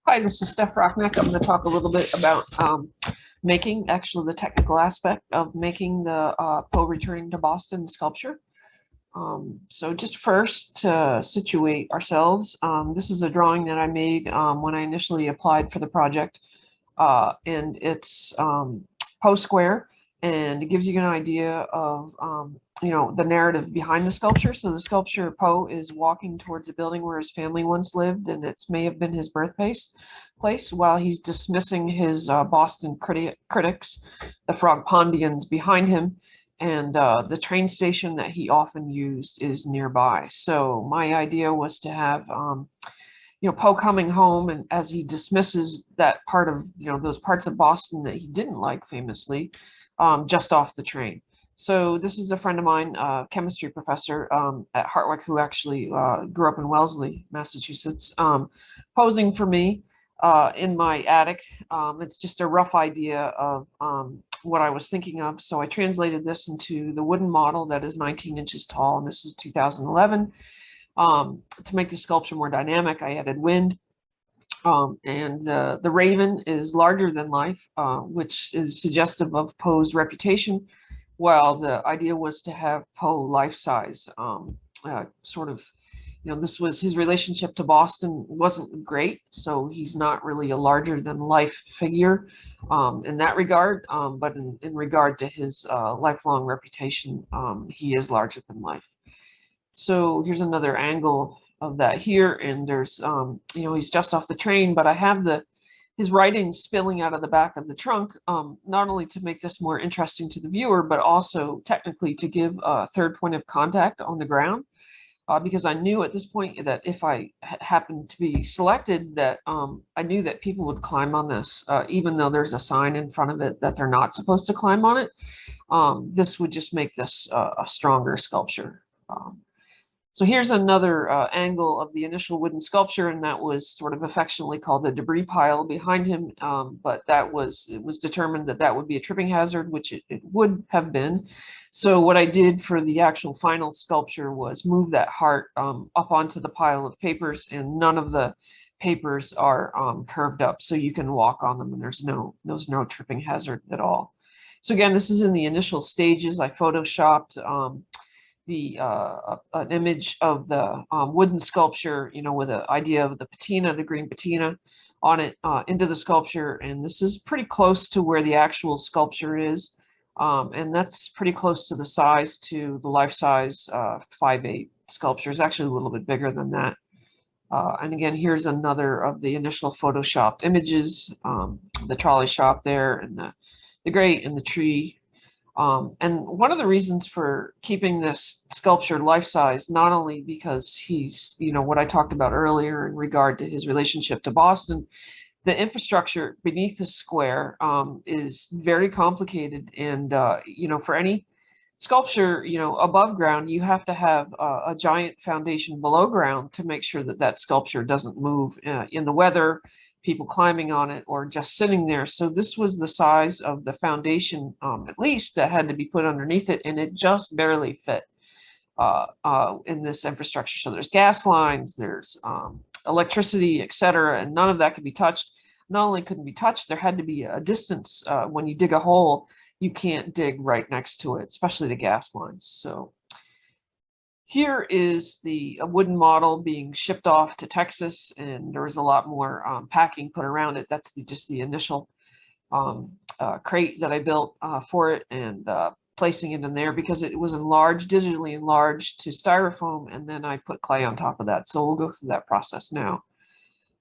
Hi, this is Steff Rocknack. I'm going to talk a little bit about making, actually the technical aspect of making the Poe returning to Boston sculpture. So just first to situate ourselves, this is a drawing that I made when I initially applied for the project, and it's Poe Square, and it gives you an idea of the narrative behind the sculpture. So the sculpture, Poe is walking towards a building where his family once lived, and it may have been his birthplace, while he's dismissing his Boston critics, the Frogpondians behind him, and the train station that he often used is nearby. So my idea was to have Poe coming home, and as he dismisses that part of, those parts of Boston that he didn't like famously, just off the train. So this is a friend of mine, chemistry professor at Hartwick, who actually grew up in Wellesley, Massachusetts, posing for me in my attic. It's just a rough idea of what I was thinking of. So I translated this into the wooden model that is 19 inches tall, and this is 2011. To make the sculpture more dynamic, I added wind. And the raven is larger than life, which is suggestive of Poe's reputation, while the idea was to have Poe life-size, sort of, this was his relationship to Boston wasn't great, so he's not really a larger than life figure in that regard, but in regard to his lifelong reputation, he is larger than life. So here's another angle of that here, and there's he's just off the train, but I have his writing spilling out of the back of the trunk, not only to make this more interesting to the viewer, but also technically to give a third point of contact on the ground, because I knew at this point that if I happened to be selected, that I knew that people would climb on this, even though there's a sign in front of it that they're not supposed to climb on it. This would just make this a stronger sculpture. So here's another angle of the initial wooden sculpture, and that was sort of affectionately called the debris pile behind it was determined that that would be a tripping hazard, which it would have been. So what I did for the actual final sculpture was move that heart up onto the pile of papers, and none of the papers are curved up, so you can walk on them, and there's no tripping hazard at all. So again, this is in the initial stages. I photoshopped an image of the wooden sculpture, with an idea of the patina, the green patina on it, into the sculpture. And this is pretty close to where the actual sculpture is. And that's pretty close to the size to the life-size 5/8 sculpture. It's actually a little bit bigger than that. And again, here's another of the initial photoshopped images, the trolley shop there, and the grate and the tree. And one of the reasons for keeping this sculpture life-size, not only because he's, what I talked about earlier in regard to his relationship to Boston, the infrastructure beneath the square is very complicated. And, for any sculpture, above ground, you have to have a giant foundation below ground to make sure that that sculpture doesn't move in the weather, people climbing on it, or just sitting there. So this was the size of the foundation, at least, that had to be put underneath it, and it just barely fit in this infrastructure. So there's gas lines, there's electricity, etc., and none of that could be touched. Not only couldn't be touched, there had to be a distance. When you dig a hole, you can't dig right next to it, especially the gas lines. So here is the wooden model being shipped off to Texas, and there was a lot more packing put around it. That's just the initial crate that I built for it, and placing it in there because it was enlarged, digitally enlarged to styrofoam, and then I put clay on top of that. So we'll go through that process now.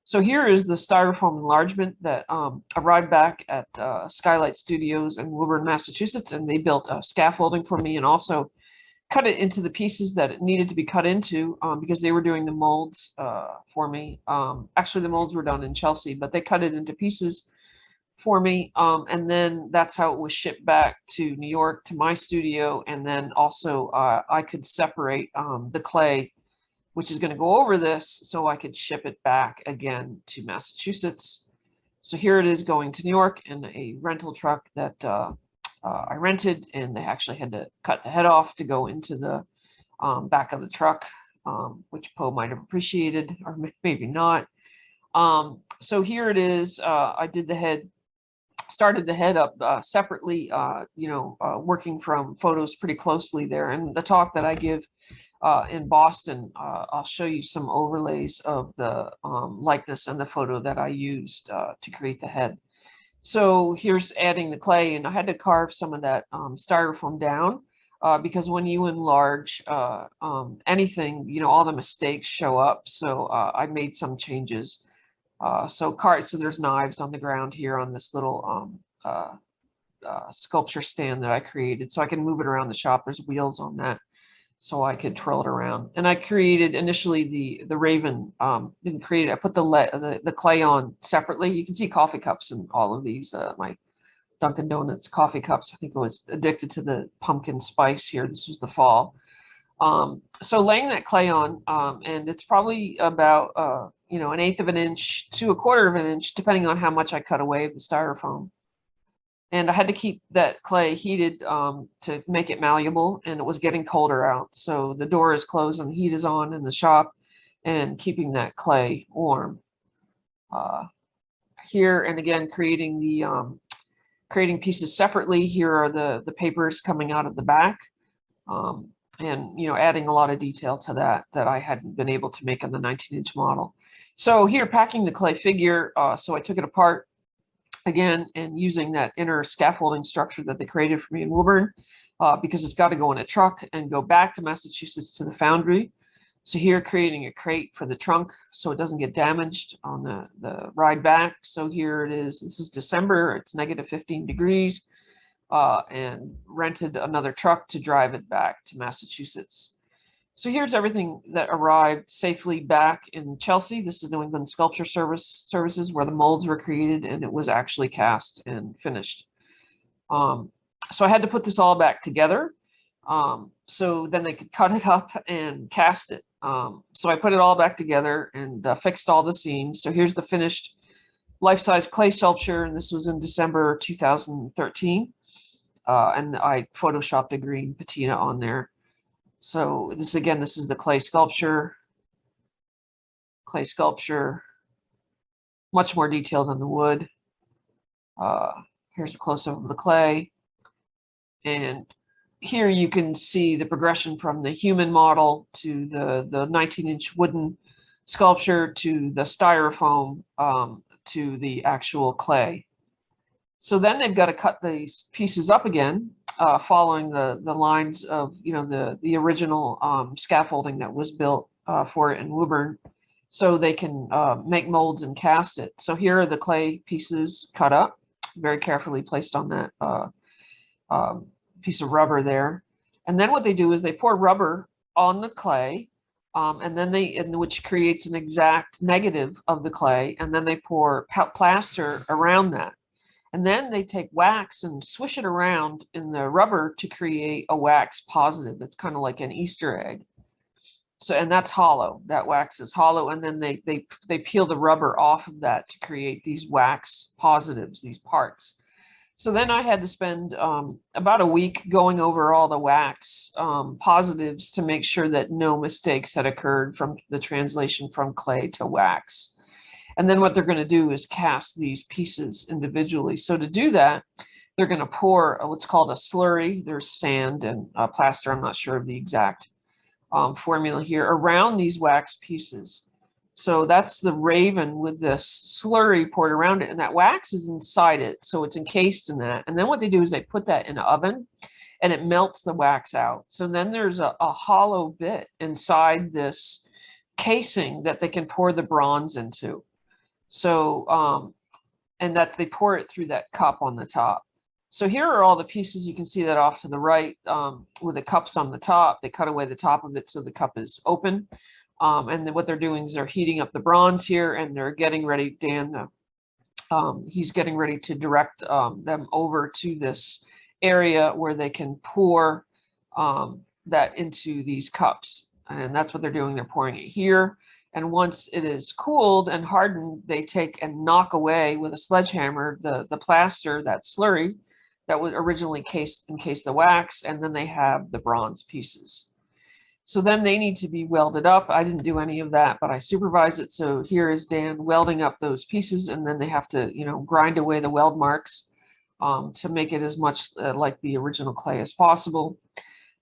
So here is the styrofoam enlargement that arrived back at Skylight Studios in Woburn, Massachusetts, and they built scaffolding for me and also cut it into the pieces that it needed to be cut into, because they were doing the molds for me. Actually, the molds were done in Chelsea, but they cut it into pieces for me. And then that's how it was shipped back to New York to my studio. And then also I could separate the clay, which is going to go over this, so I could ship it back again to Massachusetts. So here it is going to New York in a rental truck that I rented, and they actually had to cut the head off to go into the back of the truck, which Poe might have appreciated, or maybe not. So here it is. I did the head, started the head up separately, working from photos pretty closely there. And the talk that I give in Boston, I'll show you some overlays of the likeness and the photo that I used to create the head. So here's adding the clay, and I had to carve some of that styrofoam down because when you enlarge anything, all the mistakes show up. So I made some changes. So there's knives on the ground here on this little sculpture stand that I created, so I can move it around the shop. There's wheels on that, so I could twirl it around. And I created initially the raven. Didn't create it. I put the clay on separately. You can see coffee cups in all of these. My Dunkin' Donuts coffee cups. I think I was addicted to the pumpkin spice here. This was the fall. So laying that clay on, and it's probably about an eighth of an inch to a quarter of an inch, depending on how much I cut away of the styrofoam. And I had to keep that clay heated to make it malleable, and it was getting colder out. So the door is closed and the heat is on in the shop, and keeping that clay warm. Here, and again, creating pieces separately. Here are the papers coming out of the back. And adding a lot of detail to that I hadn't been able to make on the 19-inch model. So here, packing the clay figure, so I took it apart again and using that inner scaffolding structure that they created for me in Woburn, because it's got to go in a truck and go back to Massachusetts to the foundry. So here, creating a crate for the trunk so it doesn't get damaged on the ride back. So here it is. This is December. It's negative 15 degrees. And rented another truck to drive it back to Massachusetts. So here's everything that arrived safely back in Chelsea. This is New England Sculpture Services, where the molds were created and it was actually cast and finished. So I had to put this all back together, so then they could cut it up and cast it. So I put it all back together and fixed all the seams. So here's the finished life-size clay sculpture, and this was in December 2013. And I photoshopped a green patina on there. So this is the clay sculpture. Much more detailed than the wood. Here's a close-up of the clay. And here you can see the progression from the human model to the 19-inch wooden sculpture to the styrofoam to the actual clay. So then they've got to cut these pieces up again, following the lines of the original scaffolding that was built for it in Woburn, so they can make molds and cast it. So here are the clay pieces cut up, very carefully placed on that piece of rubber there. And then what they do is they pour rubber on the clay, and then which creates an exact negative of the clay, and then they pour plaster around that. And then they take wax and swish it around in the rubber to create a wax positive. It's kind of like an Easter egg. So, and that's hollow. That wax is hollow. And then they peel the rubber off of that to create these wax positives, these parts. So then I had to spend about a week going over all the wax positives to make sure that no mistakes had occurred from the translation from clay to wax. And then what they're going to do is cast these pieces individually. So to do that, they're going to pour what's called a slurry. There's sand and plaster. I'm not sure of the exact formula here around these wax pieces. So that's the raven with this slurry poured around it, and that wax is inside it. So it's encased in that. And then what they do is they put that in an oven and it melts the wax out. So then there's a hollow bit inside this casing that they can pour the bronze into. So, and that they pour it through that cup on the top. So here are all the pieces. You can see that off to the right with the cups on the top. They cut away the top of it so the cup is open. And then what they're doing is they're heating up the bronze here, and they're getting ready. Dan, he's getting ready to direct them over to this area where they can pour that into these cups. And that's what they're doing. They're pouring it here. And once it is cooled and hardened, they take and knock away with a sledgehammer the plaster, that slurry that was originally encased the wax, and then they have the bronze pieces. So then they need to be welded up. I didn't do any of that, but I supervised it. So here is Dan welding up those pieces, and then they have to, grind away the weld marks to make it as much like the original clay as possible.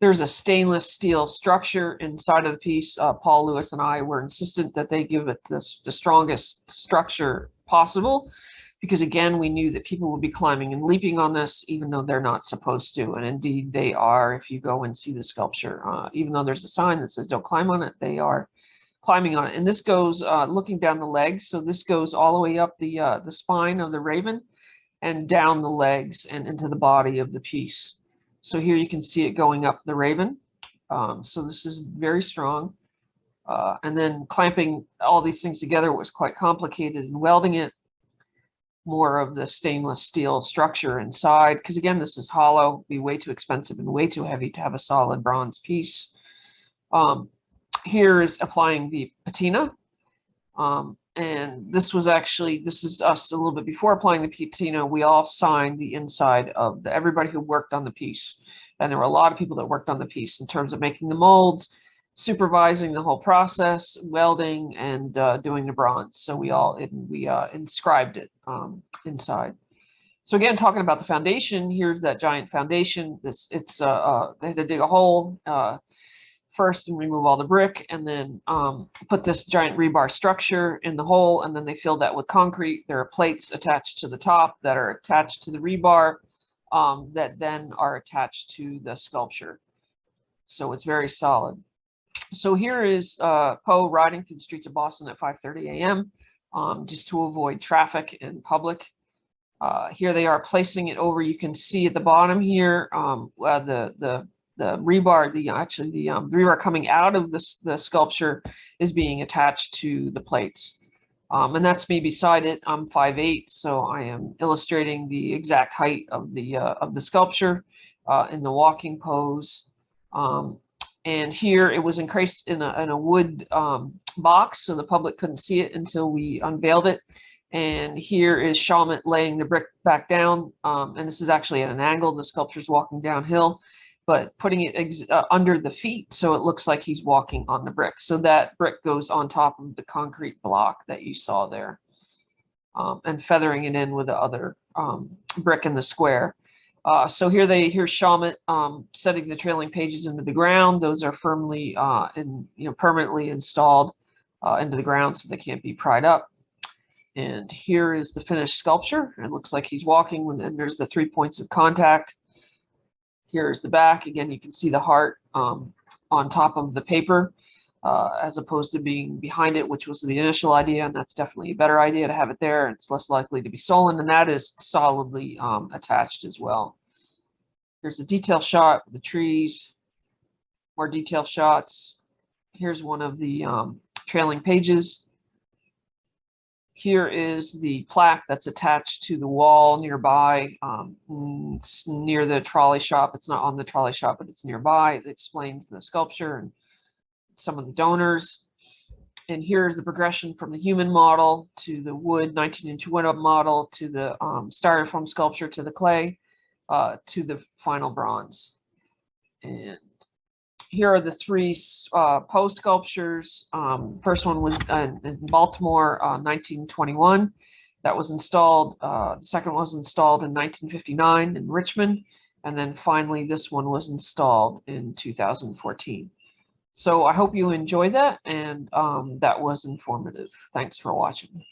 There's a stainless steel structure inside of the piece. Paul Lewis and I were insistent that they give it the strongest structure possible, because again, we knew that people would be climbing and leaping on this, even though they're not supposed to. And indeed they are. If you go and see the sculpture, even though there's a sign that says don't climb on it, they are climbing on it. And this goes looking down the legs. So this goes all the way up the spine of the raven and down the legs and into the body of the piece. So here you can see it going up the raven. So this is very strong. And then clamping all these things together was quite complicated, and welding it, more of the stainless steel structure inside, because again, this is hollow, be way too expensive and way too heavy to have a solid bronze piece. Here is applying the patina. And this is us a little bit before applying the patina. We all signed the inside of everybody who worked on the piece. And there were a lot of people that worked on the piece in terms of making the molds, supervising the whole process, welding, and doing the bronze. So we inscribed it inside. So again, talking about the foundation, here's that giant foundation. They had to dig a hole first and remove all the brick, and then put this giant rebar structure in the hole, and then they filled that with concrete. There are plates attached to the top that are attached to the rebar that then are attached to the sculpture. So it's very solid. So here is Poe riding through the streets of Boston at 5:30 a.m. Just to avoid traffic and public. Here they are placing it over. You can see at the bottom here the rebar, the rebar coming out of the sculpture is being attached to the plates. And that's me beside it. I'm 5'8", so I am illustrating the exact height of the sculpture in the walking pose. And here it was encased in a wood box, so the public couldn't see it until we unveiled it. And here is Chalmette laying the brick back down. And this is actually at an angle. The sculpture's walking downhill, but putting it under the feet so it looks like he's walking on the brick. So that brick goes on top of the concrete block that you saw there, and feathering it in with the other brick in the square. So here's Chalmette setting the trailing pages into the ground. Those are firmly permanently installed into the ground, so they can't be pried up. And here is the finished sculpture. It looks like he's walking, and there's the 3 points of contact. Here's the back. Again, you can see the heart on top of the paper, as opposed to being behind it, which was the initial idea. And that's definitely a better idea to have it there. It's less likely to be stolen, and that is solidly attached as well. Here's a detail shot of the trees, more detail shots. Here's one of the trailing pages. Here is the plaque that's attached to the wall nearby, near the trolley shop. It's not on the trolley shop, but it's nearby. It explains the sculpture and some of the donors. And here's the progression from the human model to the wood 19-inch wood model to the styrofoam sculpture to the clay to the final bronze. And here are the 3 Poe sculptures. First one was in Baltimore, 1921. That was installed. The second was installed in 1959 in Richmond. And then finally, this one was installed in 2014. So I hope you enjoyed that, and that was informative. Thanks for watching.